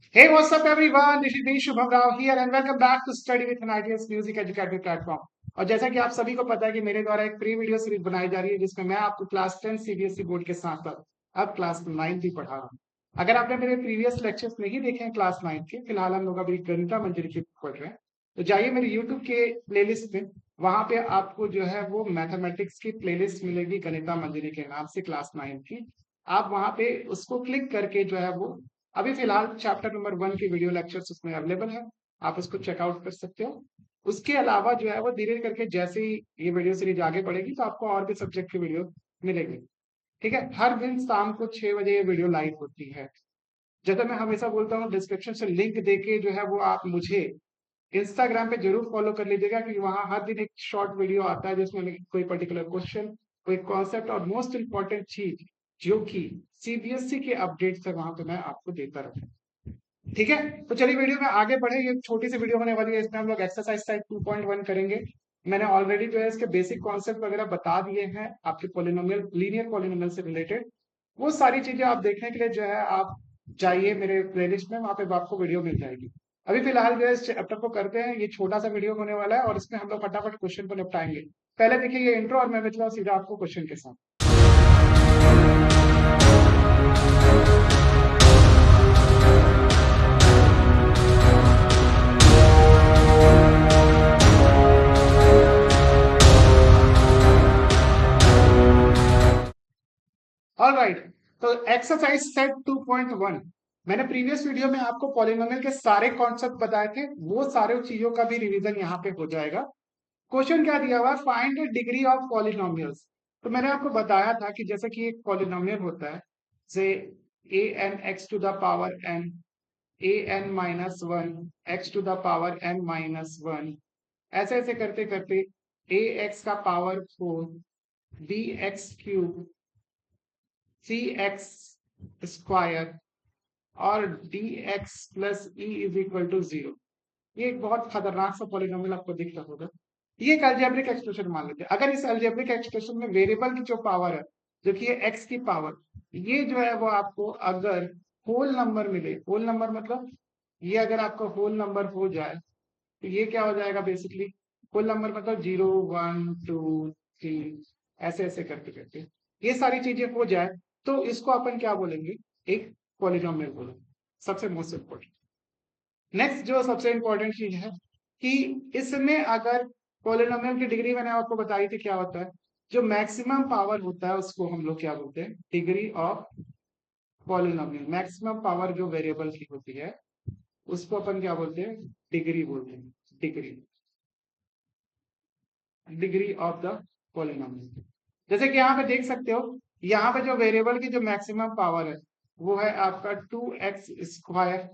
Hey, what's up everyone? This is me Shubham Rao here and welcome back to Study with an ITS Music Educative Platform। और जैसा कि आप सभी को पता है कि मेरे द्वारा एक प्री वीडियो सीरीज बनाई जा रही है जिसमें मैं आपको क्लास 10 सीबीएसई बोर्ड के साथ साथ अब क्लास 9 भी पढ़ा रहा हूँ। अगर आपने मेरे प्रीवियस लेक्चर्स नहीं देखे हैं क्लास 9 के, फिलहाल हम लोग अभी गणिता मंजरी की पढ़ रहे हैं, तो जाइए मेरे यूट्यूब के प्लेलिस्ट में, वहां पे आपको जो है वो मैथमेटिक्स की प्लेलिस्ट मिलेगी गणिता मंजरी के नाम से क्लास 9 की। आप वहां पे उसको क्लिक करके जो है वो अभी फिलहाल चैप्टर नंबर 1 की वीडियो लेक्चर्स उसमें अवेलेबल है, आप उसको चेकआउट कर सकते हो। उसके अलावा जो है वो धीरे करके जैसे ही ये वीडियो सीरीज आगे बढ़ेगी तो आपको और भी सब्जेक्ट की वीडियो मिलेगी। ठीक है, हर दिन शाम को 6 बजे ये वीडियो लाइव होती है। जैसा मैं हमेशा बोलता हूँ, डिस्क्रिप्शन से लिंक देके जो है वो आप मुझे इंस्टाग्राम पे जरूर फॉलो कर लीजिएगा, क्योंकि वहां हर दिन एक शॉर्ट वीडियो आता है जिसमें कोई पर्टिकुलर क्वेश्चन, कोई कॉन्सेप्ट और मोस्ट इंपॉर्टेंट चीज जो कि सीबीएसई के अपडेट्स है वहां पे मैं आपको देता रहूँ। ठीक है, तो चलिए वीडियो में आगे बढ़े। ये छोटी सी वीडियो होने वाली है, इसमें हम लोग एक्सरसाइज टाइप 2.1 करेंगे। मैंने ऑलरेडी जो है इसके बेसिक कॉन्सेप्ट वगैरह बता दिए हैं आपके पॉलिनोमियल, लीनियर पॉलिनोमियल से रिलेटेड। वो सारी चीजें आप देखने के लिए जो है आप जाइए मेरे प्लेलिस्ट में, वहां पे आपको वीडियो मिल जाएगी। अभी फिलहाल जो है इस चैप्टर को करते हैं, ये छोटा सा वीडियो होने वाला है और इसमें हम लोग फटाफट क्वेश्चन को निपटाएंगे। पहले देखिए ये इंट्रो और मैं चला सीधा आपको क्वेश्चन के साथ। ऑल राइट, तो एक्सरसाइज सेट 2.1, मैंने प्रीवियस वीडियो में आपको पॉलिनोमियल के सारे कॉन्सेप्ट बताए थे, वो सारे चीजों का भी रिवीजन यहाँ पे हो जाएगा। क्वेश्चन क्या दिया हुआ है, find the degree of polynomials. तो मैंने आपको बताया था कि जैसे कि एक पॉलिनोमियल होता है, say A N X to the power N, A N minus one X to the power N minus one, ऐसे ऐसे करते करते ए एक्स का power 4, B X cube, C X square और D X plus E is equal to 0। ये एक बहुत खतरनाक सा पॉलिनोमियल आपको दिख रहा होगा। ये एक अलजेब्रिक एक्सप्रेशन मान लेते हैं। अगर इस अलजेब्रिक एक्सप्रेशन में वेरिएबल की जो पावर है, जो कि ये एक्स की पावर, ये जो है वो आपको अगर होल नंबर मिले, होल नंबर मतलब ये अगर आपका होल नंबर हो जाए तो ये क्या हो जाएगा बेसिकली, होल नंबर मतलब 0 1 2 3, ऐसे ऐसे करते करते ये सारी चीजें हो जाए तो इसको अपन क्या बोलेंगे, एक पॉलिनोमियल बोलेंगे। सबसे मोस्ट इम्पोर्टेंट, नेक्स्ट जो सबसे इंपॉर्टेंट चीज है कि इसमें अगर पॉलिनोमियल की डिग्री मैंने आपको बताई थी क्या होता है, जो मैक्सिमम पावर होता है उसको हम लोग क्या बोलते हैं, degree of polynomial. Maximum power जो वेरिएबल की होती है उसको अपन क्या बोलते हैं, डिग्री बोलते हैं। Degree, degree of the polynomial. जैसे कि यहाँ पे देख सकते हो, यहाँ पे जो वेरिएबल की जो मैक्सिमम पावर है वो है आपका 2x स्क्वायर।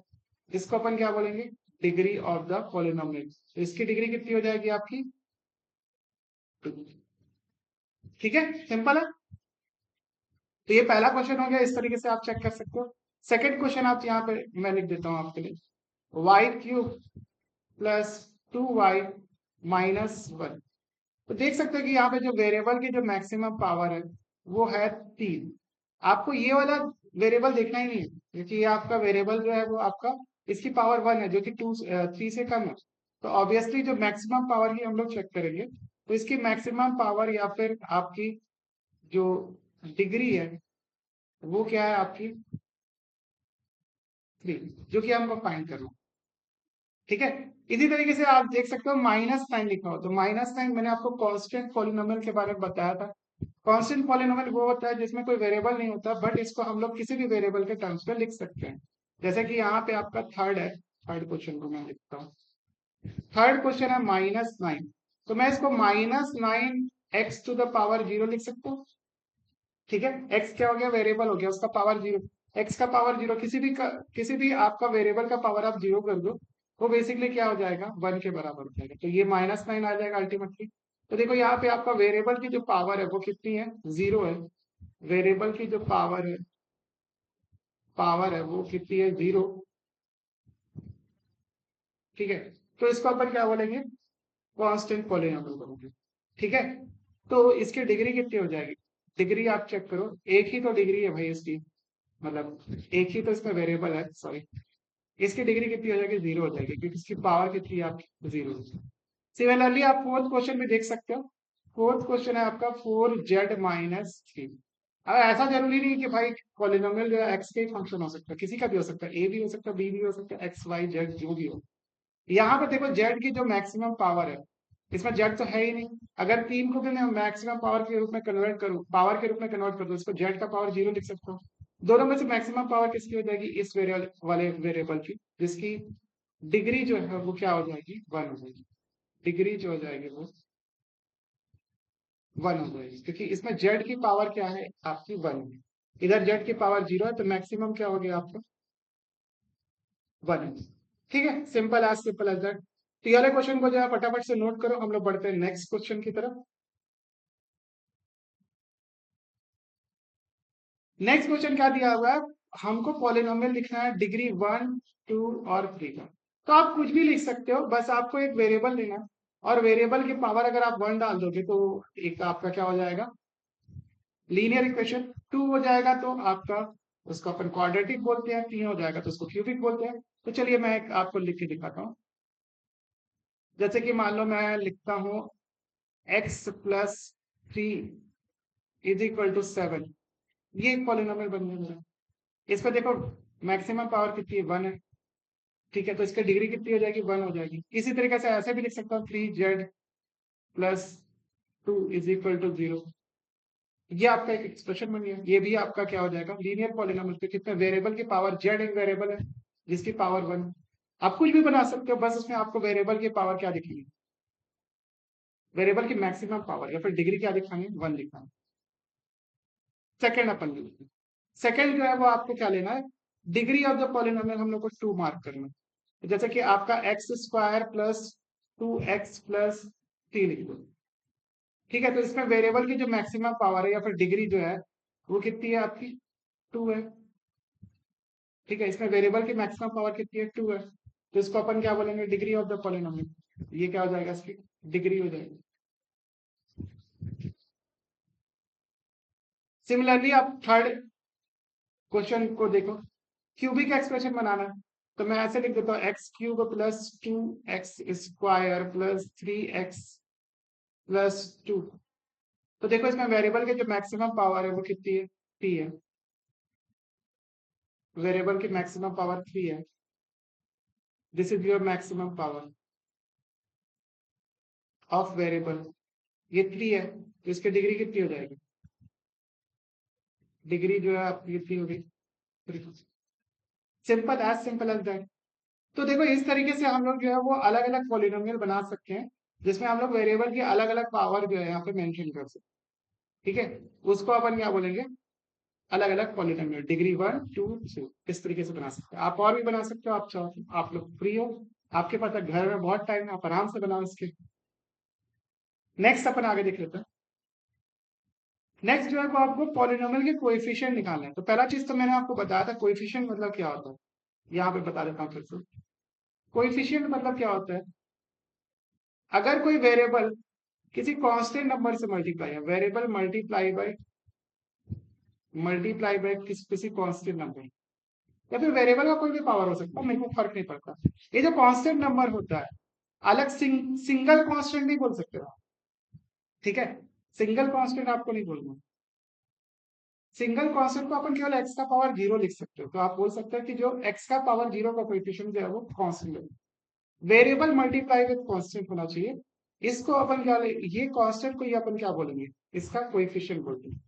इसको अपन क्या बोलेंगे, डिग्री ऑफ द पॉलिनोमियल। तो इसकी डिग्री कितनी हो जाएगी आपकी 2। ठीक है, सिंपल है। तो ये पहला क्वेश्चन हो गया, इस तरीके से आप चेक कर सकते हो। सेकेंड क्वेश्चन आप यहाँ पे मैं लिख देता हूँ आपके लिए, Y cube plus 2y minus 1। तो देख सकते हो कि यहाँ पे जो वेरिएबल की जो मैक्सिमम पावर है वो है 3। आपको ये वाला वेरिएबल देखना ही नहीं है, क्योंकि ये आपका वेरिएबल जो है वो आपका इसकी पावर 1 है जो कि 3 से कम है। तो ऑब्वियसली जो मैक्सिमम पावर ही हम लोग चेक करेंगे, तो इसकी मैक्सिमम पावर या फिर आपकी जो डिग्री है वो क्या है आपकी 3, जो कि हमको फाइंड करना है। ठीक है, इसी तरीके से आप देख सकते हो माइनस साइन लिखा हो, तो माइनस साइन मैंने आपको कांस्टेंट पॉलिनोमियल के बारे में बताया था। कांस्टेंट पॉलिनोमियल वो होता है जिसमें कोई वेरिएबल नहीं होता, बट इसको हम लोग किसी भी वेरिएबल के टर्म्स में लिख सकते हैं। जैसे कि यहाँ पे आपका थर्ड है, थर्ड क्वेश्चन को मैं लिखता हूँ। थर्ड क्वेश्चन है -9, तो मैं इसको -9 एक्स टू द पावर 0 लिख सकता हूँ। ठीक है, एक्स क्या हो गया, वेरिएबल हो गया, उसका पावर 0। एक्स का पावर 0, किसी भी आपका वेरिएबल का पावर आप 0 कर दो, वो बेसिकली क्या हो जाएगा, 1 के बराबर हो जाएगा। तो ये -9 आ जाएगा अल्टीमेटली। तो देखो यहाँ पे आपका वेरिएबल की जो पावर है वो कितनी है, 0 है। वेरिएबल की जो पावर है वो कितनी है, 0। ठीक है, तो इसको अपन क्या बोलेंगे, कांस्टेंट पॉलिनोमियल बोलेंगे। ठीक है, तो इसकी डिग्री कितनी हो जाएगी, डिग्री आप चेक करो, एक ही तो डिग्री है भाई इसकी, मतलब एक ही तो इसमें वेरिएबल है, सॉरी, इसकी डिग्री कितनी हो जाएगी, 0 हो जाएगी, क्योंकि इसकी पावर कितनी है आपकी, 0। सिमिलरली आप फोर्थ क्वेश्चन भी देख सकते हो। फोर्थ क्वेश्चन है आपका 4z-3। अब ऐसा जरूरी नहीं कि भाई पॉलिनोमियल जो है एक्स के ही फंक्शन हो सकता है, किसी का भी हो सकता है, ए भी हो सकता है, बी भी हो सकता है, एक्स वाई जेड जो भी हो। यहाँ पे देखो जेड की जो मैक्सिमम पावर है, इसमें जेड तो है ही नहीं। अगर तीन को भी मैं मैक्सिमम पावर के रूप में कन्वर्ट करूँ, पावर के रूप में कन्वर्ट कर दूं, इसको जेड का पावर 0 लिख सकता हूँ। दोनों में से मैक्सिमम पावर किसकी हो जाएगी, इस वेरिएबल वाले वेरिएबल की, जिसकी डिग्री जो है वो क्या हो जाएगी, 1 हो जाएगी। डिग्री जो हो जाएगी वो 1 हो जाएगी, क्योंकि इसमें जेड की पावर क्या है आपकी, 1 है। इधर जेड की पावर 0 है, तो मैक्सिमम क्या हो गया आपका, 1 है। ठीक है, सिंपल एज दैट। तो ये वाले क्वेश्चन को जो है फटाफट से नोट करो, हम लोग बढ़ते हैं नेक्स्ट क्वेश्चन की तरफ। नेक्स्ट क्वेश्चन क्या दिया हुआ है, हमको पॉलिनोमियल लिखना है डिग्री 1, 2 और 3 का। तो आप कुछ भी लिख सकते हो, बस आपको एक वेरिएबल लेना है, और वेरिएबल की पावर अगर आप 1 डाल दोगे तो एक आपका क्या हो जाएगा, लीनियर इक्वेशन। 2 हो जाएगा तो आपका, उसको अपन क्वाड्रेटिक बोलते हैं। 3 हो जाएगा तो उसको क्यूबिक बोलते हैं। तो चलिए मैं एक आपको लिख के दिखाता हूँ। जैसे कि मान लो मैं लिखता हूँ x+3 इज इक्वल टू 7। ये एक पॉलिनोमियल बन गया मेरा। इस पर देखो मैक्सिमम पावर कितनी है, 1 है। ठीक है, तो इसकी डिग्री कितनी हो जाएगी, 1 हो जाएगी। इसी तरीके से ऐसे भी लिख सकता हूँ 3z+2 इज इक्वल टू 0। ये आपका एक एक्सप्रेशन बन गया। ये भी आपका क्या हो जाएगा, लीनियर पॉलिनोमियल पे कितने वेरिएबल की पावर, जेड एक वेरिएबल है जिसकी पावर 1। आप कुछ भी बना सकते हो, बस उसमें आपको वेरिएबल की पावर क्या दिखनी है, वेरिएबल की मैक्सिमम पावर या फिर डिग्री क्या दिखानी है, 1 लिखना है। सेकेंड अपन लिखते हैं। सेकेंड जो है वो आपको क्या लेना है, डिग्री ऑफ द पॉलिनोमियल हम लोग को 2 मार्क करना है। जैसे कि आपका x² + 2x + 3 लिख दो। ठीक है, तो इसमें वेरिएबल की जो मैक्सिमम पावर है या फिर डिग्री जो है वो कितनी है आपकी, 2 है। ठीक है, इसमें वेरिएबल की मैक्सिमम पावर कितनी है, 2 है। तो इसको अपन क्या बोलेंगे, डिग्री ऑफ द पॉलिनोमियल। ये क्या हो जाएगा, इसकी डिग्री हो जाएगी। सिमिलरली आप थर्ड क्वेश्चन को देखो, क्यूबिक एक्सप्रेशन बनाना है। तो मैं ऐसे लिख देता हूँ x³ + 2x² + 3x+2। तो देखो इसमें वेरिएबल के जो मैक्सिमम पावर है वो कितनी है, 3 है। वेरिएबल की मैक्सिमम पावर 3 है। This is your maximum power of variable. ये 3 है, तो इसकी डिग्री कितनी हो जाएगी, डिग्री जो है आपकी कितनी होगी, 3। Simple as that. तो देखो इस तरीके से हम लोग जो है वो अलग अलग पॉलिनोमियल बना सकते हैं, जिसमें हम लोग वेरिएबल की अलग अलग पावर जो है यहाँ पे मेंशन कर सकते हैं। ठीक है, उसको अपन क्या बोलेंगे, अलग अलग पॉलिनोमियल, डिग्री 1, 2, 3 इस तरीके से बना सकते हैं। आप और भी बना सकते हो, आप चाहो तो। आप लोग फ्री हो, आपके पास घर में बहुत टाइम है, आप आराम से बनाओ इसके। नेक्स्ट अपन आगे देख लेते हैं। नेक्स्ट जो है वो आपको पॉलिनोमियल के कोएफिशिएंट निकालना है। तो पहला चीज तो मैंने आपको बताया था, कोएफिशिएंट मतलब क्या होता है। यहाँ पे बता देता हूँ फिर से। कोएफिशिएंट मतलब क्या होता है, अगर कोई वेरिएबल किसी कांस्टेंट नंबर से मल्टीप्लाई है, वेरिएबल मल्टीप्लाई बाय किसी कांस्टेंट नंबर, या फिर वेरिएबल का कोई भी पावर हो सकता है, मेरे को फर्क नहीं पड़ता। ये जो कांस्टेंट नंबर होता है, अलग सिंगल कांस्टेंट नहीं बोल सकते हो। ठीक है, सिंगल कांस्टेंट आपको नहीं बोलना। सिंगल कांस्टेंट को अपन केवल x का पावर 0 लिख सकते हो। तो आप बोल सकते हैं कि जो x का पावर 0 का कोएफिशिएंट जो है वो कांस्टेंट है। वेरिएबल मल्टीप्लाई विद कांस्टेंट होना चाहिए। इसको अपन क्या, ये कांस्टेंट को ये अपन क्या बोलेंगे, इसका कोएफिशिएंट बोलते हैं।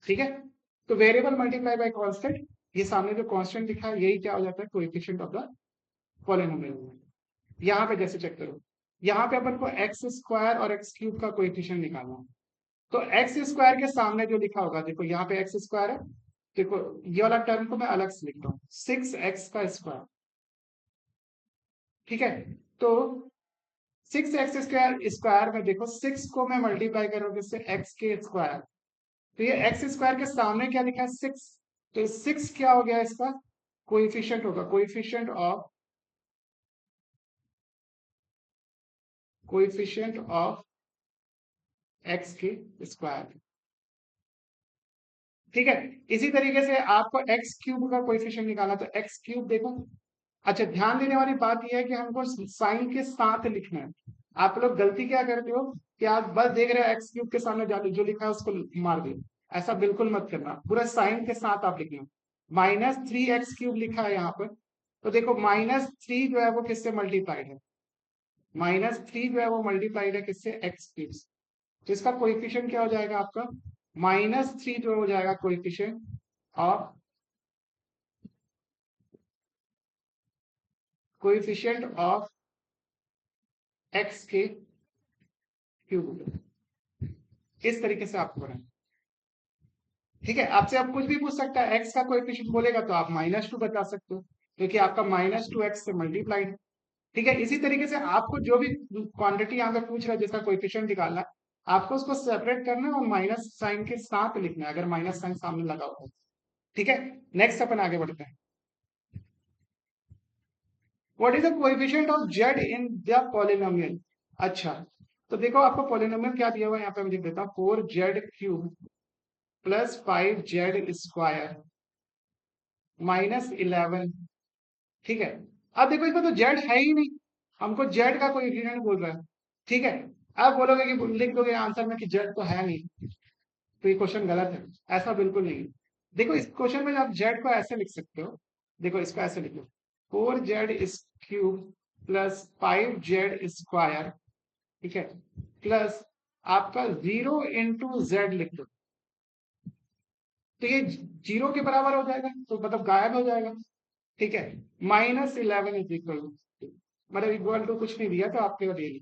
ठीक है, तो वेरिएबल मल्टीप्लाई बाय कांस्टेंट, ये सामने जो कांस्टेंट लिखा है यही क्या हो जाता है, कोएफिशिएंट ऑफ द पॉलिनोमियल। यहाँ पे जैसे चेक करो, यहाँ पे अपन को x² और x³ का कोएफिशिएंट निकालना है। तो x² के सामने जो लिखा होगा, देखो यहाँ पे x² है। देखो ये वाला टर्म को मैं अलग से लिखता हूँ, 6x²। ठीक है, तो 6x² में देखो 6 को मैं मल्टीप्लाई करूंगा इससे x²। तो ये x² के सामने क्या लिखा है, 6। तो 6 क्या हो गया, इसका कोएफिशिएंट होगा, कोएफिशिएंट ऑफ x²। ठीक है। इसी तरीके से आपको एक्स क्यूब का कोएफिशिएंट निकालना, तो एक्स क्यूब देखो। अच्छा, ध्यान देने वाली बात यह है कि हमको साइन के साथ लिखना है। आप लोग गलती क्या करते हो कि आप बस देख रहे हो एक्स क्यूब के सामने जाते जो लिखा है उसको मार दो। ऐसा बिल्कुल मत करना, पूरा साइन के साथ आप लिखना। -3x³ लिखा है यहाँ पर, तो देखो -3 जो है वो किससे मल्टीप्लाइड है, -3 जो है वो मल्टीप्लाइड है किससे, x³। तो इसका कोएफिशिएंट क्या हो जाएगा आपका, -3 जो हो जाएगा कोएफिशिएंट ऑफ x के क्यूब। इस तरीके से आपको बनाना, ठीक है। आपसे अब कुछ भी पूछ सकता है, x का कोएफिशिएंट बोलेगा तो आप -2 बता सकते हो, क्योंकि आपका -2x से मल्टीप्लाइड है। ठीक है। इसी तरीके से आपको जो भी क्वांटिटी यहाँ पे पूछ रहा है जिसका कोएफिशिएंट निकालना है, आपको उसको सेपरेट करना है और माइनस साइन के साथ लिखना है, अगर माइनस साइन सामने लगा होगा। ठीक है। नेक्स्ट अपन आगे बढ़ते हैं। What is the coefficient of z in the polynomial. अच्छा, तो देखो आपको पॉलिनोमियल क्या दिया हुआ है, यहाँ पे मैं लिख देता हूँ 4z³ + 5z² -11। ठीक है। अब देखो इसमें तो जेड है ही नहीं, हमको जेड का कोई रीजन बोल रहा है। ठीक है। अब बोलोगे कि लिख दोगे आंसर में कि जेड तो है नहीं, तो ये क्वेश्चन गलत है। ऐसा बिल्कुल नहीं है। देखो इस क्वेश्चन में आप जेड को ऐसे लिख सकते हो, देखो इसको ऐसे लिखो 4z³ + 5z²। ठीक है। प्लस आपका 0 × z लिख दो, तो ये 0 के बराबर हो जाएगा, तो मतलब गायब हो जाएगा। ठीक है। -11 मतलब इक्वल टू कुछ नहीं दिया तो आपके दे दी।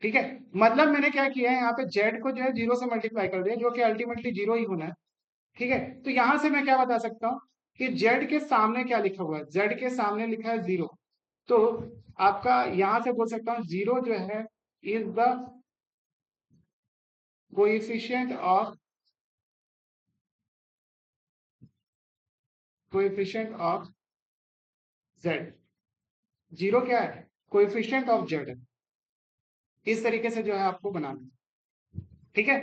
ठीक है। मतलब मैंने क्या किया है, यहाँ पे जेड को जो है 0 से मल्टीप्लाई कर दिया, जो कि अल्टीमेटली 0 ही होना है। ठीक है। तो यहां से मैं क्या बता सकता हूँ कि जेड के सामने क्या लिखा हुआ है, जेड के सामने लिखा है 0। तो आपका यहां से बोल सकता हूँ 0 जो है is the coefficient of Z. 0 क्या है, कोएफिशिएंट ऑफ जेड है। इस तरीके से जो है आपको बनाना है। ठीक है।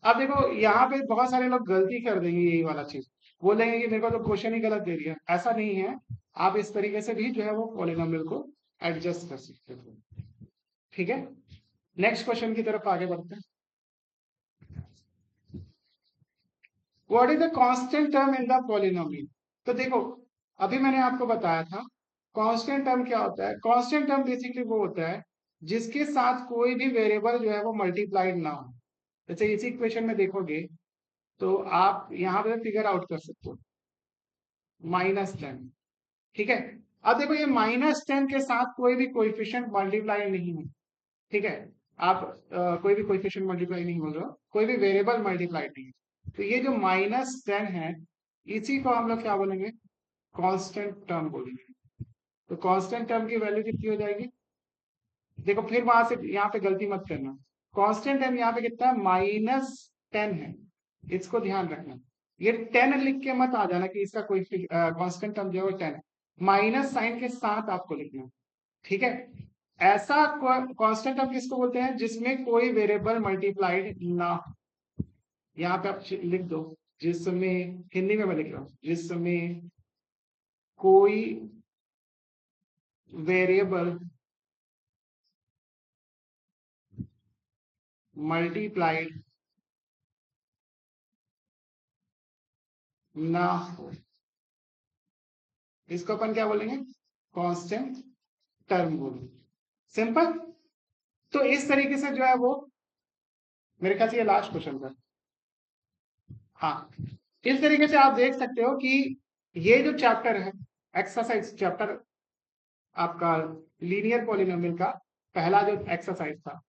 अब देखो यहाँ पे बहुत सारे लोग गलती कर देंगे, यही वाला चीज बोलेंगे कि मेरे को तो क्वेश्चन ही गलत दे दिया। ऐसा नहीं है, आप इस तरीके से भी जो है वो पॉलिनोमियल को एडजस्ट कर सकते हो। ठीक है। नेक्स्ट क्वेश्चन की तरफ आगे बढ़ते हैं। What is the constant term in the polynomial. तो देखो अभी मैंने आपको बताया था कांस्टेंट टर्म क्या होता है। कांस्टेंट टर्म बेसिकली वो होता है जिसके साथ कोई भी वेरिएबल जो है वो मल्टीप्लाइड ना हो। जैसे इसी इक्वेशन में देखोगे तो आप यहाँ पे फिगर आउट कर सकते हो -10। ठीक है। अब देखो ये -10 के साथ कोई भी कोएफिशिएंट मल्टीप्लाई नहीं है। ठीक है। आप कोई भी कोएफिशिएंट मल्टीप्लाई नहीं बोल रहे हो, कोई भी वेरिएबल मल्टीप्लाई नहीं है। तो ये जो -10 है इसी को हम लोग क्या बोलेंगे, कांस्टेंट टर्म बोलेंगे। तो कांस्टेंट टर्म की वैल्यू कितनी हो जाएगी, देखो फिर वहां से यहाँ पे गलती मत करना। कांस्टेंट टर्म यहाँ पे कितना है, -10 है। इसको ध्यान रखना, ये 10 लिख के मत आ जाना कि इसका कोई कांस्टेंट टर्म जो है वो 10 है। माइनस साइन के साथ आपको लिखना है। ठीक है। ऐसा कांस्टेंट टर्म किसको बोलते हैं जिसमें कोई वेरिएबल मल्टीप्लाइड ना हो। यहाँ पे आप लिख दो जिसमें, हिंदी में मैं लिख रहा हूँ, जिसमें कोई वेरिएबल मल्टीप्लाइड ना हो, इसको अपन क्या बोलेंगे, कांस्टेंट टर्म बोलेंगे। सिंपल। तो इस तरीके से जो है वो, मेरे ख्याल से ये लास्ट क्वेश्चन था। हाँ, इस तरीके से आप देख सकते हो कि ये जो चैप्टर है, एक्सरसाइज चैप्टर आपका लीनियर पॉलिनोमियल का पहला जो एक्सरसाइज था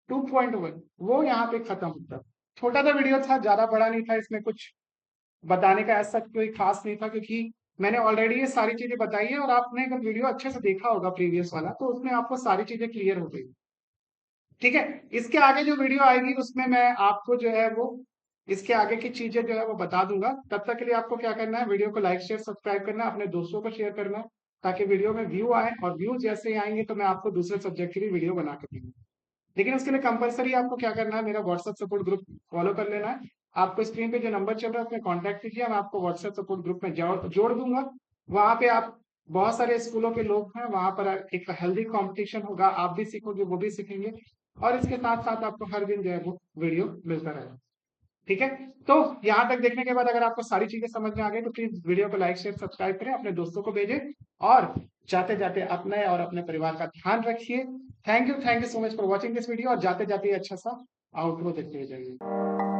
2.1, वो यहाँ पे खत्म होता है। छोटा सा वीडियो था, ज्यादा बड़ा नहीं था, इसमें कुछ बताने का ऐसा कोई खास नहीं था, क्योंकि मैंने ऑलरेडी ये सारी चीजें बताई है और आपने अगर वीडियो अच्छे से देखा होगा प्रीवियस वाला तो उसमें आपको सारी चीजें क्लियर हो गई। ठीक है। इसके आगे जो वीडियो आएगी उसमें मैं आपको जो है वो इसके आगे की चीजें जो है वो बता दूंगा। तब तक के लिए आपको क्या करना है, वीडियो को लाइक शेयर सब्सक्राइब करना है, अपने दोस्तों को शेयर करना है, ताकि वीडियो में व्यू आए, और व्यू जैसे ही आएंगे तो मैं आपको दूसरे सब्जेक्ट की भी वीडियो बना कर दूंगा। लेकिन उसके लिए कंपलसरी आपको क्या करना है, मेरा व्हाट्सएप सपोर्ट ग्रुप फॉलो कर लेना है। आपको स्क्रीन पे जो नंबर चल रहा है उसमें कांटेक्ट कीजिए, मैं आपको व्हाट्सएप सपोर्ट ग्रुप में जोड़ दूंगा। वहां पे आप बहुत सारे स्कूलों के लोग हैं, वहां पर एक हेल्दी कंपटीशन होगा, आप भी सीखोगे वो भी सीखेंगे, और इसके साथ साथ आपको हर दिन जो है वो वीडियो मिलता रहेगा। ठीक है, तो यहाँ तक देखने के बाद अगर आपको सारी चीजें समझ में आ गई तो प्लीज वीडियो को लाइक शेयर सब्सक्राइब करें, अपने दोस्तों को भेजें, और जाते जाते अपने और अपने परिवार का ध्यान रखिए। Thank you so much for watching this video, और जाते जाते अच्छा सा आउटरो देखते हुए जाइए।